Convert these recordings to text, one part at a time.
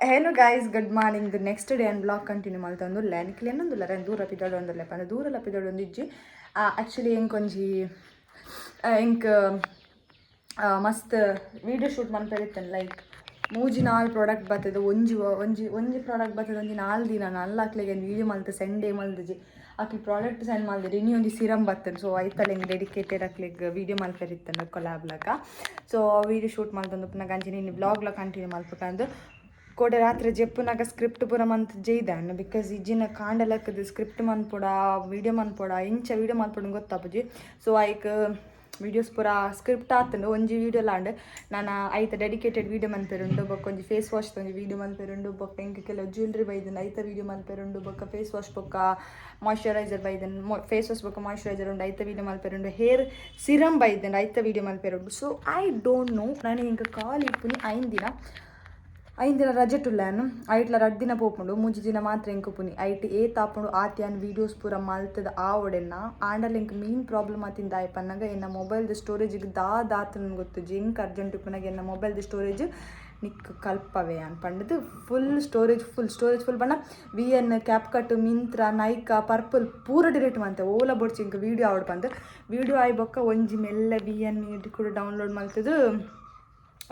Hello guys, good morning. The next day and vlog continue maltando lenikle enondula ren dura pidadu ondole pande dura la pidadu ondijji actually enkonji enk ಮಸ್ತ್ video shoot ಮನ್ಪೆರಿತ್ತೇನೆ like ಮೂಜಿ ನಾಲ್ product ಬರ್ತದೆ ಒಂಜಿ product ಬರ್ತದೆ ಒಂಜಿ 4 ದಿನ ನಲ್ಲಾಕ್ಲೆಗೆ video ಮಲ್ತು ಸೆಂಡೇ ಮಲ್ದಜಿ ಆಕಿ product send ಮಲ್ದಿರಿ ಇನಿ ಒಂಜಿ ಸಿರಮ್ ಬರ್ತದೆ ಸೊ ಐತಲ್ಲ ಹಿಂಗೆ ಡೆಡಿಕೇಟೆಡ್ ಆಕ್ಲಿಗೆ ವೀಡಿಯೋ ಮಲ್ಪೆರಿತ್ತೇನೆ ಕೊಲಾಬ್ಲಕ ಸೊ ವೀಡಿಯೋ ಶೂಟ್ ಮಲ್ತಂದು ಪುನಃ ಗಂಜಿನಿ ಇನ್ನು ಬ್ಲಾಗ್ಲ ಕಂಟಿನ್ಯೂ ಮಲ್ಪಕಂದು ಕೋಡೆ ರಾತ್ರಿ ಜೆಪ್ಪುನಾಗ ಸ್ಕ್ರಿಪ್ಟ್ ಪೂರ ಮಂತ್ ಜೈದಾನು ಬಿಕಾಸ್ ಇಜ್ಜಿನ ಕಾಂಡಲಕ್ಕದು ಸ್ಕ್ರಿಪ್ಟ್ ಮನ್ಪೊಡ ವೀಡಿಯೋ ಮನ್ಪೊಡ ಇಂಚ ವೀಡಿಯೋ ಮನ್ಪೊಡ ಗೊತ್ತಾಪುಜಿ ಸೊ ಐಕ್ ವೀಡಿಯೋಸ್ ಪೂರ ಸ್ಕ್ರಿಪ್ಟ್ ಆತಂಡು ಒಂಜಿ ವೀಡಿಯೋ ಲಾಂಡ್ ನಾನು ಐತ ಡೆಡಿಕೇಟೆಡ್ ವೀಡಿಯೋ ಮನ್ಪೆರುಂಡು ಬೊಕ್ಕ ಒಂಜಿ ಫೇಸ್ ವಾಶ್ ಒಂಜಿ ವೀಡಿಯೋ ಮನ್ಪೆರುಂಡು ಬೊಕ್ಕ ಇಂಕ ಕೆಲವು ಜ್ಯುವೆಲ್ರಿ ಬೈದನು ಐತ ವೀಡಿಯೋ ಮನ್ಪೆರುಂಡು ಬೊಕ್ಕ ಫೇಸ್ ವಾಶ್ ಬೊಕ್ಕ ಮಾಯ್ಶ್ಚರೈಸರ್ ಬೈದನು ಫೇಸ್ ವಾಶ್ ಬೊಕ್ಕ ಮಾಯ್ಶ್ಚರೈಸರ್ ಉಂಡು ಐತ ವೀಡಿಯೋ ಮನ್ಪೆರುಂಡು ಹೇರ್ ಸಿರಮ್ ಬೈದನು ಐತ ವೀಡಿಯೋ ಮನ್ಪೆರುಂಡು ಸೊ ಐ ಡೋಂಟ್ ನೋ ನಾನು ಇಂಕ ಕಾಲ್ ಇಪ್ಪುನಿ 5 ದಿನ ರಜೆ ಟುಲ್ಲಾನು ಐಟ್ಲ 2 ದಿನ ಪೋಪುಂಡು 3 ದಿನ ಮಾತ್ರ ಎಂಕ್ ಪುನಿ ಐಟ್ ತಾಪುಂಡು ಆತ್ಯಾನ್ ವೀಡಿಯೋಸ್ ಪೂರ ಮಲ್ತದ ಆವಡೆನ್ನ ಆಂಡಲ್ ಎಂಕ್ ಮೀನ್ ಪ್ರಾಬ್ಲಮ್ ಆತಿಂದ ಆಯ್ಪನ್ನಾಗ ಎನ್ನ ಮೊಬೈಲ್ದ ಸ್ಟೋರೇಜಿಗೆ ದಾತನ ಗೊತ್ತುಜಿ ಎಂಕ್ ಅರ್ಜೆಂಟ್ ಪುನಗ ಎನ್ನ ಮೊಬೈಲ್ದ ಸ್ಟೋರೇಜ್ ನಿಕ್ ಕಲ್ಪವೇ ಅನ್ಪಂಡದು ಫುಲ್ ಸ್ಟೋರೇಜ್ ಬಣ್ಣ VN ಕ್ಯಾಪ್ಕಟ್ ಮಿಂತ್ರ ನೈಕಾ ಪರ್ಪಲ್ ಪೂರ ಡಿಲೀಟ್ ಮಾಡ್ತೆ ಓಲಾ ಬೊಡ್ಚಿ ಇಂಕ ವೀಡಿಯೋ ಆವಡ್ ಬಂದು ವೀಡಿಯೋ ಆಯ್ ಬೊಕ್ಕ ಒಂಜಿ ಮೆಲ್ಲ VN ಕೂಡ ಡೌನ್ಲೋಡ್ ಮಲ್ತದು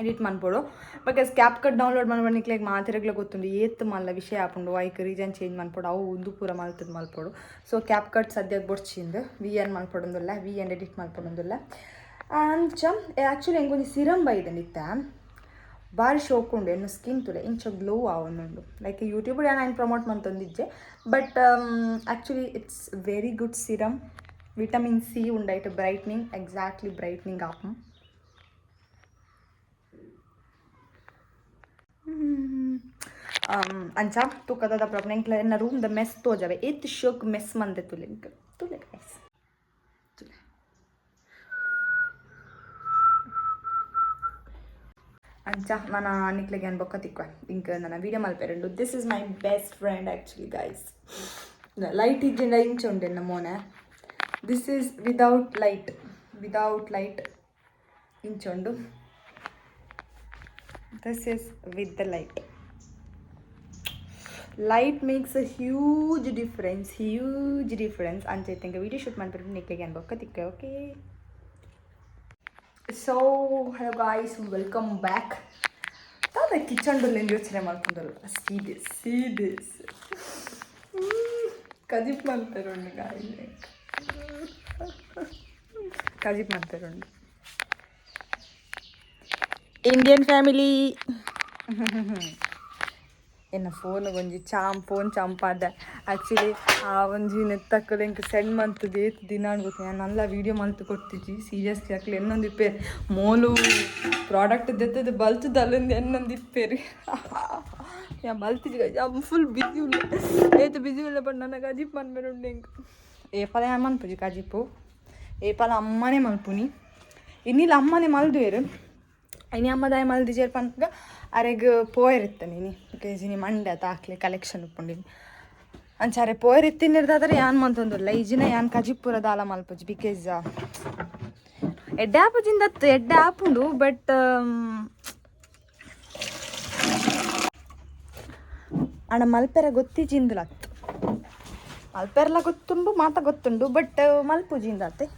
ಎಡಿಟ್ ಮನ್ಪೊಡು ಬಿಕಾಸ್ ಕ್ಯಾಪ್ಕಟ್ ಡೌನ್ಲೋಡ್ ಮಾಡ್ಬಣ್ಣಿಕ್ಲೆಗ್ ಮಾತಿರಗ್ಲ ಗೊತ್ತುಂಡು ಏತ್ ಮಲ್ಲ ವಿಷಯ ಆಪುಂಡು ಐಕ್ ರೀಜನ್ ಚೇಂಜ್ ಮನ್ಪೊಡು ಅವು ಒಂದು ಪೂರ ಮಲ್ತದ್ದು ಮಲ್ಪೊಡು ಸೊ ಕ್ಯಾಪ್ಕಟ್ ಸದ್ಯಕ್ಕೆ ಬೊಡ್ಚಿಂದು VN ಮಲ್ಪೊಡೊಂದುಲ್ಲ VN ಎಡಿಟ್ ಮಲ್ಪೊಡೊಂದುಲ್ಲ ಅಂಚ ಆ್ಯಕ್ಚುಲಿ ಎಂಗೊಂದು ಸಿರಮ್ ಬೈದನಿತ್ತ ಭಾರಿ ಶೋಕ್ ಉಂಡು ಎನ್ನು ಸ್ಕಿನ್ ತುಲೆ ಇಂಚ ಗ್ಲೋ ಆವೊಂದುಂಡು ಲೈಕ್ ಯೂಟ್ಯೂಬ್ ನಾನು ಪ್ರಮೋಟ್ ಮಂತೊಂದಿಜ್ಜೆ but actually it's very good serum vitamin C ಉಂಡಾಯ್ತು ಬ್ರೈಟ್ನಿಂಗ್ ಎಕ್ಸಾಕ್ಟ್ಲಿ ಬ್ರೈಟ್ನಿಂಗ್ ಆಪುಂ ಅಂಚ ತೂಕದ ಪ್ರಾಬ್ಲಮ್ ಎಂಕ್ಲ ಎನ್ನ ರೂಮ್ದ ಮೆಸ್ ತೋಜವೆ ಏತ್ ಶೋಕ್ ಮೆಸ್ ಮಂದೆ ತುಲೆ ಗೈಸ್ ತುಲೆ ಅಂಚ ನಾನು ನಿಕ್ಲೆಗೆ ಏನು ಬೊಕ್ಕ ತಿಕ್ವ ಇಂಕ ನನ್ನ ವೀಡಿಯೋ ಮಲ್ಪೆರಂಡು this is my best friend actually guys light ಇಜ್ಜಿಂದ ಇಂಚ ಉಂಡೆ ನಮ್ಮ ಮೋನೆ ದಿಸ್ ಈಸ್ ವಿದೌಟ್ ಲೈಟ್ ಇಂಚುಂಡು this is with the light makes a huge difference ance think video shoot manpirundu nikkege anbokka tikke okay so hello guys welcome back tada kitchen dolle yochane malpundalla see this kajip manpirundu guys kajip manpirundu Indian family ಎನ್ನ phone ಒಂಜಿ phone ಚಂಪಾದ actually ಆ ಒಂಜಿ ನೆತ್ತಕ್ಕಲು ಎಂಕ್ send ಮಂತದ್ದು ಏತ್ ದಿನ ಅನ್ಬೋದು ನಾನು ನಲ್ಲ video ಮಲ್ತು ಕೊಡ್ತಿದ್ದಿ seriously ಆಕ್ಲಿ ಎನ್ನೊಂದು ಇಪ್ಪೇರು Molu product ದೆತ್ತದು ಬಲ್ತದ ಅಲ್ಲೊಂದು ಎನ್ನೊಂದು ಇಪ್ಪೇರಿ ಯಾ ಬಲ್ತಿದ್ದಿ full busy ಉಳ್ಳೆ ಏತು busy ಉಳ್ಳೆ but ನನಗೆ ಅಜಿಪ್ ಮನ್ಬೇರುಂಡು ಎಂಕ್ ಏಪಲ ಯಾನ್ ಮನ್ಪುಜಿ ಕಜಿಪ್ಪು ಏಪಲ ಅಮ್ಮನೇ ಮಲ್ಪುನಿ ಇನ್ನಿಲ್ಲ ಅಮ್ಮನೇ ಮಲ್ದುವೇರು ಇನಿ ಅಮ್ಮದಾಯ ಮಲ್ದಿಜೇರ್ ಪನ್ಗ ಅರೆಗ್ ಪೋಯರಿತ್ತಾನೆ ಇನಿ ಬಿಕಾಸ್ ಇನಿ ಮಂಡೆ ತಾಕ್ಲಿ ಕಲೆಕ್ಷನ್ ಉಪ್ಪುಂಡಿನಿ ಅಂಚಾರೆ ಪೋಯರಿತ್ತಿನಿರ್ದಾದ್ರೆ ಯಾನ್ ಮಂತೊಂದುಲ್ಲ ಈಜಿನ ಯಾನ್ ಕಜಿಪುರ ದಾಲ ಮಲ್ಪುಜಿ ಬಿಕಾಸ್ ಎಡ್ಡೆ ಆಪುಜಿಂದತ್ತು ಎಡ್ಡೆ ಆಪುಂಡು ಬಟ್ ಅಣ್ಣ ಮಲ್ಪೆರ ಗೊತ್ತಿಜಿಂದಲತ್ತು ಮಲ್ಪೆರ್ಲ ಗೊತ್ತುಂಡು ಮಾತ ಗೊತ್ತುಂಡು ಬಟ್ ಮಲ್ಪುಜಿಂದತ್ತೆ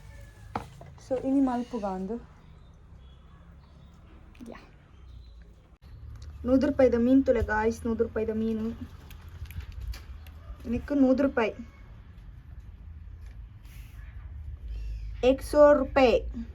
ಸೊ ಇನಿ ಮಲ್ಪುಗ ಅಂದು ₹100 ಮೀನು ತುಲೆ ಗಾಯ್ಸ್ ₹100 ಮೀನು ನಿಕ್ಕು ₹100 ₹100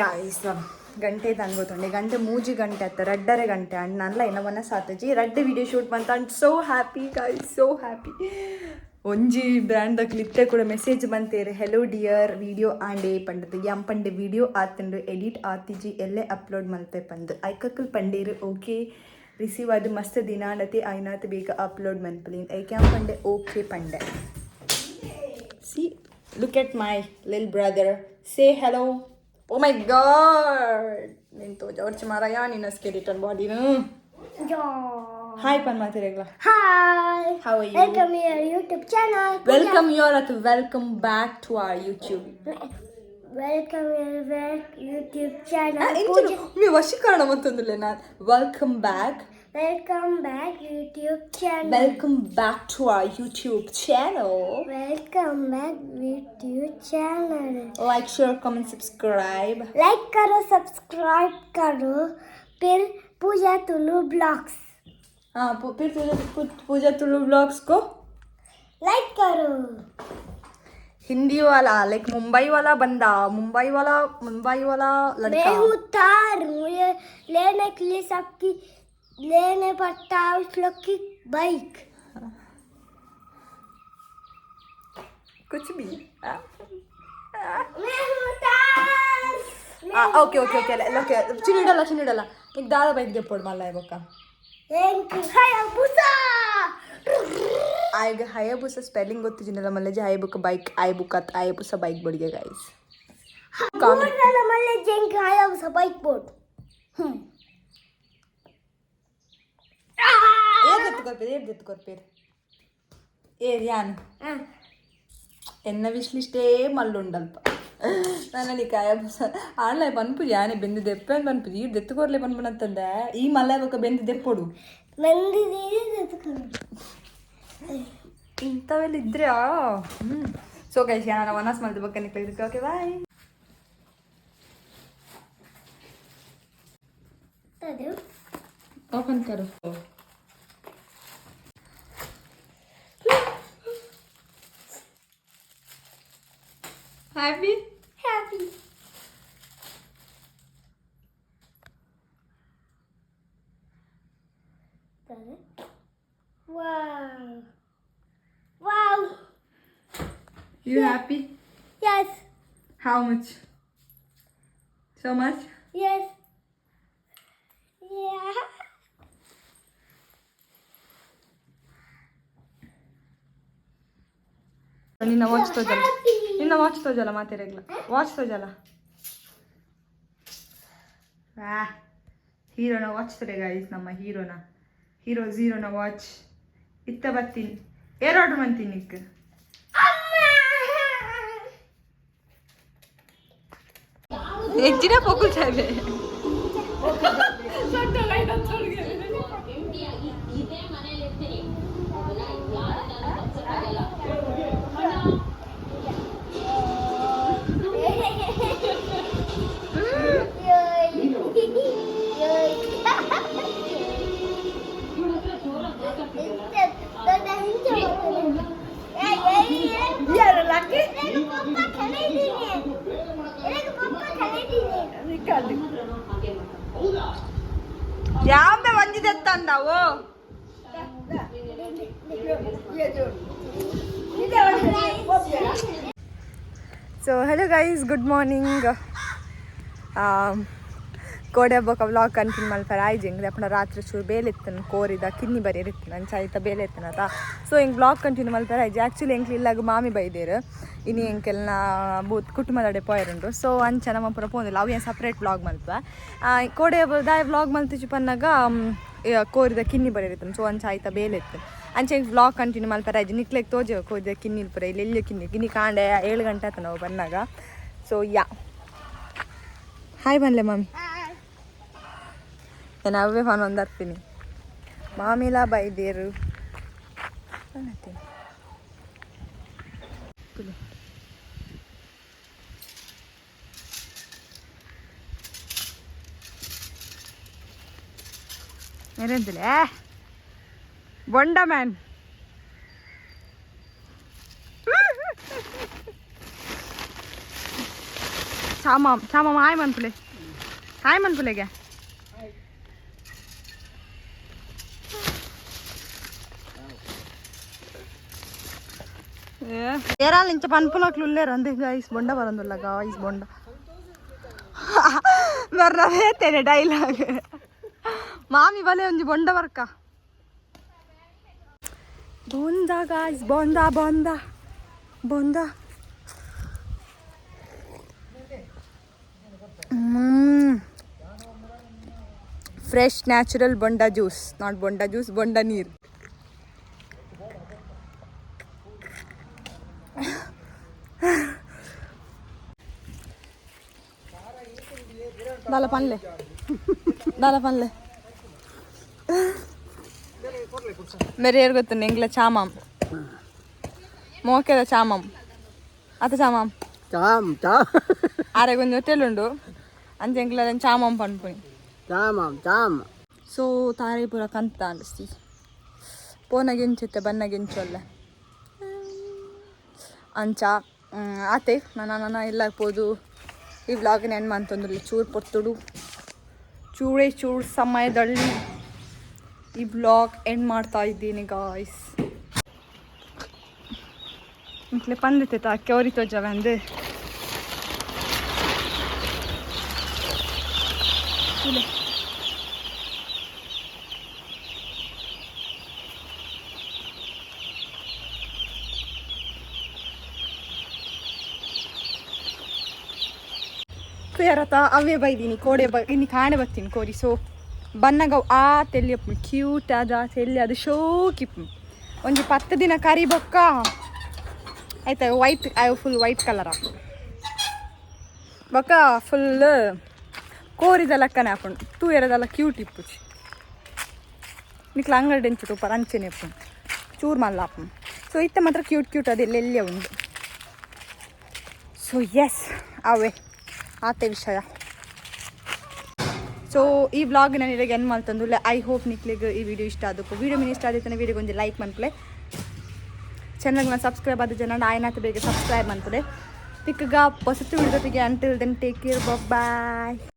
ಗಾಯ್ಸ್ ಗಂಟೆ ತಂಗೋತಂಡೆ ಗಂಟೆ ಮೂಜಿ ಗಂಟೆ ಅತ್ತ ರಡ್ಡರೆ ಗಂಟೆ ಅಂಡ್ ನನ್ಲ ಏನವನ್ನ ಸಾತಜಿ ರಡ್ಡೆ ವಿಡಿಯೋ ಶೂಟ್ ಬಂತ ಅಂಡ್ so happy guys so happy ಒಂಜಿ ಬ್ರ್ಯಾಂಡ್ ಕ್ಲಿತ್ತೆ ಕೂಡ ಮೆಸೇಜ್ ಬಂತೇರು ಹೆಲೋ ಡಿಯರ್ ವಿಡಿಯೋ ಆಂಡೆ ಪಂಡದು ಯಂ ಪಂಡೆ ವಿಡಿಯೋ ಆತಂಡು ಎಡಿಟ್ ಆತಿಜಿ ಎಲ್ಲೇ ಅಪ್ಲೋಡ್ ಮಲ್ಪೆ ಪಂದು ಐಕಕ್ಕಲ್ ಪಂಡೇರು ಓಕೆ ರಿಸೀವ್ ಅದು ಮಸ್ತ್ ದಿನಾಡತಿ ಐನಾತ್ ಬೇಗ ಅಪ್ಲೋಡ್ ಮನ್ಪಲಿನ್ ಐಕ್ಯಾಂ ಪಂಡೆ ಓಕೆ ಪಂಡೆ see look at my lil brother say hello oh my god ನಿಂತು ಜಾರ್ಜ್ ಮಾರಾಯ ನಿನ್ನ ಸ್ಕೆಲಿಟನ್ ಬಾಡಿನು ಹಾಯ್ ಪನ್ ಮಾತಿರೇಗ್ಲ Hi. How are you? Welcome to your YouTube channel. Welcome you all to welcome back to our YouTube. Welcome to your YouTube channel. ನೀವು ವಶೀಕರಣ ಮತ್ತೊಂದಿಲ್ಲ ನಾನು welcome back Welcome back YouTube channel. Welcome back to our YouTube channel. Welcome back YouTube channel. Like, share, comment, subscribe. Like करो, subscribe करो, फिर पूजा तुलू blogs. हाँ फिर पूजा तुलू blogs को Like करो. हिंदी वाला लाइक मुंबई वाला बंदा मुंबई वाला लड़का मैं हूँ तार मुझे लेने के लिए सबकी लेने पड़ता है उस लोग की बाइक. कुछ भी मैं हूँ तार. ಓಕೆ ಚಿನ್ನಿಡಲ್ಲ ಈಗ ದಾಳ ಬೈಕ್ ದೆಪ್ಪೋಡು ಮಲ್ಲ ಇವಾಗ Hayabusa. ಆಯ್ಗ ಹಯಬುಸ ಸ್ಪೆಲ್ಲಿಂಗ್ ಗೊತ್ತಿಜಿನಲ್ಲ ಮಲ್ಲಜಿ ಹಯಬುಕ ಬೈಕ್ ಆಯ್ಬುಕತ್ ಹಯಬುಸ ಬೈಕ್ ಬಡಿಗೆ ಗೈಸ್ बोर्ड ना मल्ले जेंग Hayabusa बाइक बोर्ड. ಏರ್ ದೆತ್ತುಕೊರ್ಪೇರು ಏರ್ ಯಾನ್ ಎನ್ನ ವಿಶ್ಲಿಷ್ಟೇ ಮಲ್ಲುಂಡಲ್ಪ ನಾನು ನೀ ಹಯಬುಸ ಆಣ್ಲ ಪನ್ಪು ಯಾನೆ ಬೆಂದು ದೆಪ್ಪೆ ಪನ್ಪು ಈ ದೆತ್ತುಕೊರ್ಲೆ ಪನ್ಪನಂತಂದೆ ಈ ಮಲ್ಲ ಇವಾಗ ಬೆಂದು ದೆಪ್ಪೋಡು ಇಂಥವೆಲ್ಲ ಇದ್ರೆ ಸೊ ಗೈಸ್ ನಾನು ವನಸ್ ಮಲ್ದ ಬಗ್ಗೆ ನಿಕ್ಲಿಕ್ಕೆ ಓಕೆ ಬಾಯ್ ಓಪನ್ ಕರು happy Happy. Wow. Wow. You happy? Yes. How much? So much? Yes. Yeah. ನಿನ್ನ ವಾಚ್ ತೋಜಲ್ಲ ಮಾತಿರಗ್ಲ ವಾಚ್ ತೋಜಲ್ಲ ಹೀರೋನ ವಾಚ್ ತಡೆ ಗೈಸ್ ನಮ್ಮ ಹೀರೋ ಝೀರೋನ ವಾಚ್ ಇತ್ತ ಬರ್ತೀನಿ ಏರ್ ಆರ್ಡರ್ ಮಾಡ್ತೀನಿ ನಿಕ್ ಹೆಚ್ಚಿನ ಪೊಕ್ಕುತ್ತೇವೆ ಯಾವ್ದೇ ಒಂದಿದೆತ್ತ ಅಂದಾವು so hello guys good morning ಕೋಡೆ ಹಬ್ಬಕ್ಕೆ ವ್ಲಾಗ್ ಕಂಟಿನ್ಯೂ ಮಲ್ಪರ ಆಯ್ಜಿಂಗ್ ಅಪ್ಪನ ರಾತ್ರಿ ಚೂರು ಬೇಲೆತ್ತನ ಕೋರಿದ ಕಿನ್ನಿ ಬರೀ ಇರ್ತೀನಿ ನನ್ನ ಚಾಯ್ತ ಬೇಲೆ ಎತ್ತನತ ಸೊ ಹಿಂಗೆ ವ್ಲಾಗ್ ಕಂಟಿನ್ಯೂ ಮಲ್ಪರ ಆಯ್ಜಿ ಆ್ಯಕ್ಚುಲಿ ಎಂಕ್ಲಿ ಇಲ್ಲಾಗ ಮಾಮಿ ಬೈದೇರು ಇನ್ನು ಎಂಕೆಲ್ಲ ಬೂತ್ ಕುಟುಂಬದಡೆ ಪೋಯರುಂಡು ಸೊ ಅಂಚ ನಮ್ಮ ಪುರ ಪೋಂದಿಲ್ಲ ಅವು ಏನು ಸಪ್ರೇಟ್ ವ್ಲಾಗ್ ಮಲ್ಪ ಕೋಡೆ ಹಬ್ಬದ ವ್ಲಾಗ್ ಮಲ್ತಿಚ್ಚು ಪನ್ನಾಗ ಕೋರಿದ ಕಿನ್ನಿ ಬರೀ ಇರ್ತಾನೆ ಸೊ ಅಂಚ ಆಯ್ತಾ ಬೇಲೆ ಎತ್ತು ಅಂಚೆ ಹಿಂಗೆ ವ್ಲಾಗ್ ಕಂಟಿನ್ಯೂ ಮಲ್ಪರ ಆಯ್ಜಿ ನಿಕ್ಲೆಗೆ ತೋಜ ಕೋರಿದ ಕಿನ್ನಿ ಇಲ್ಪರ ಇಲ್ಲಿ ಎಲ್ಲಿ ಕಿನ್ನಿ ಕಾಂಡೆ 7 ಗಂಟೆ ಆಯ್ತು ನಾವು ಬಂದಾಗ ಸೊ ಯಾ ಹಾಯ್ ಬನ್ಲೆ ಮಾಮಿ ನಾನು ಅವೇ ಫಾನ್ ಒಂದರ್ತೀನಿ ಮಾಮಿಲಾ ಬೈದೇರು ಏನಂತಿಲ್ಲ ಬೊಂಡ ಮ್ಯಾನ್ ಚಾಮ ಹಾಯ್ ಮನ್ಪುಲೆ ಹಾಯ್ ಮನ್ಪುಲೆಗೆ ఏరాలు ఇంచ పనుపులోకి ఉల్లేరు అంతే గాయస్ బొండ వరందుల్లా గాయస్ బొండ వెర్రవే తెనే డైలాగ్ మామి బలే ఉంది బొండ వర్క బొంద గాయస్ బొంద బొంద బొంద ఫ్రెష్ న్యాచురల్ బొండ జ్యూస్ నాట్ బొండ జ్యూస్ బొండ నీరు దాల పనులే మీరు ఏరు ಗೊತ್ತುಂಡು ಎಂಗ್ಲ ಚಾಮಂ ಮೋಕೆದ ಚಾಮಂ ಅತ ಚಾಮಂ ಆರೆ ಕೊಂಚ ಹೊಟ್ಟೆಲುಂಡು ಅಂಚೆ ಎಂಗ್ಲ ಚಾಮಂ ಪನ್ಪುನಿ ಸೊ ತಾರೆ ಪೂರ ಕಂತ ಅನಿಸ್ತಿ ಪೋನಗೆಂಚುತ್ತೆ ಬನ್ನಗೆಂಚೊಲ್ಲ ಅಂಚ ಆತೆ ನಾನು ಎಲ್ಲ ಪೋದು ಈ ವ್ಲಾಗ್ನ ಏನು ಅಂತಂದ್ರೆ ಚೂರು ಪೊತ್ತುಡು ಚೂರು ಸಮಯದಲ್ಲಿ ಈ ವ್ಲಾಗ್ ಎಂಡ್ ಮಾಡ್ತಾ ಇದ್ದೀನಿ ಗಾಯ್ಸ್ ಇಂಟ್ಲೆ ಪಂದಿತ್ತೆ ತಾಕೆ ಅವ್ರಿ ತೋಜವೆ ಅಂದೆ ಫೇರತ ಅವೇ ಬೈದೀನಿ ಕೋಡೆ ಇನ್ನು ಕಾಣೆ ಬರ್ತೀನಿ ಕೋರಿ ಸೊ ಬನ್ನಗ ಆ ತೆಲಿಯಪ್ಪ ಕ್ಯೂಟ್ ಅದ ತೆಲಿ ಅದು ಶೋಕಿಪ್ ಒಂಜಿ 10 ದಿನ ಕರಿ ಬೊಕ್ಕ ಆಯ್ತಾ ವೈಟ್ ಫುಲ್ ವೈಟ್ ಕಲರ್ ಹಾಕು ಬೊಕ್ಕ ಫುಲ್ ಕೋರಿದ ಲೆಕ್ಕನೆ ಹಾಕೊಂಡು ತೂ ಎರದೆಲ್ಲ ಕ್ಯೂಟ್ ಇಪ್ಪುಚಿ ನಿಕ್ಲ ಅಂಗಡಿ ಎಂಚು ತೂಪ ಅಂಚೆನೆ ಇಪ್ಪು ಚೂರು ಮಲ್ಲ ಹಾಪು ಸೊ ಇತ್ತ ಮಾತ್ರ ಕ್ಯೂಟ್ ಅದೆಲ್ಲೆಲ್ಲೇ ಉಂಡು ಸೊ ಎಸ್ ಅವೇ ಆತೆ ವಿಷಯ ಸೊ ಈ ವ್ಲಾಗ್ ನಾನು ಇವಾಗ ಏನು ಮಾಡ್ತಂದು ಐ ಹೋಪ್ ನಿಕ್ಲಿಗೆ ಈ ವಿಡಿಯೋ ಇಷ್ಟ ಆದಕ್ಕೂ ವಿಡಿಯೋ ಮೀನು ಇಷ್ಟ ಆದೈತೆ ವಿಡಿಯೋಗೆ ಒಂದು ಲೈಕ್ ಮಾಡ್ಕೊಳ್ಳಿ ಚಾನಲ್ಗೆ ಸಬ್ಸ್ಕ್ರೈಬ್ ಆದ ಜನ ಆಯ್ನಾತ ಬೇಗ ಸಬ್ಸ್ಕ್ರೈಬ್ ಮಾಡ್ಕೊಳ್ಳಿ ಪಿಕ್ಗ ಹೊಸತು ವಿಡಿಯೋತಿಗೆ ಅಂಟಿಲ್ ದೆನ್ ಟೇಕ್ ಕೇರ್ ಬಾಯ್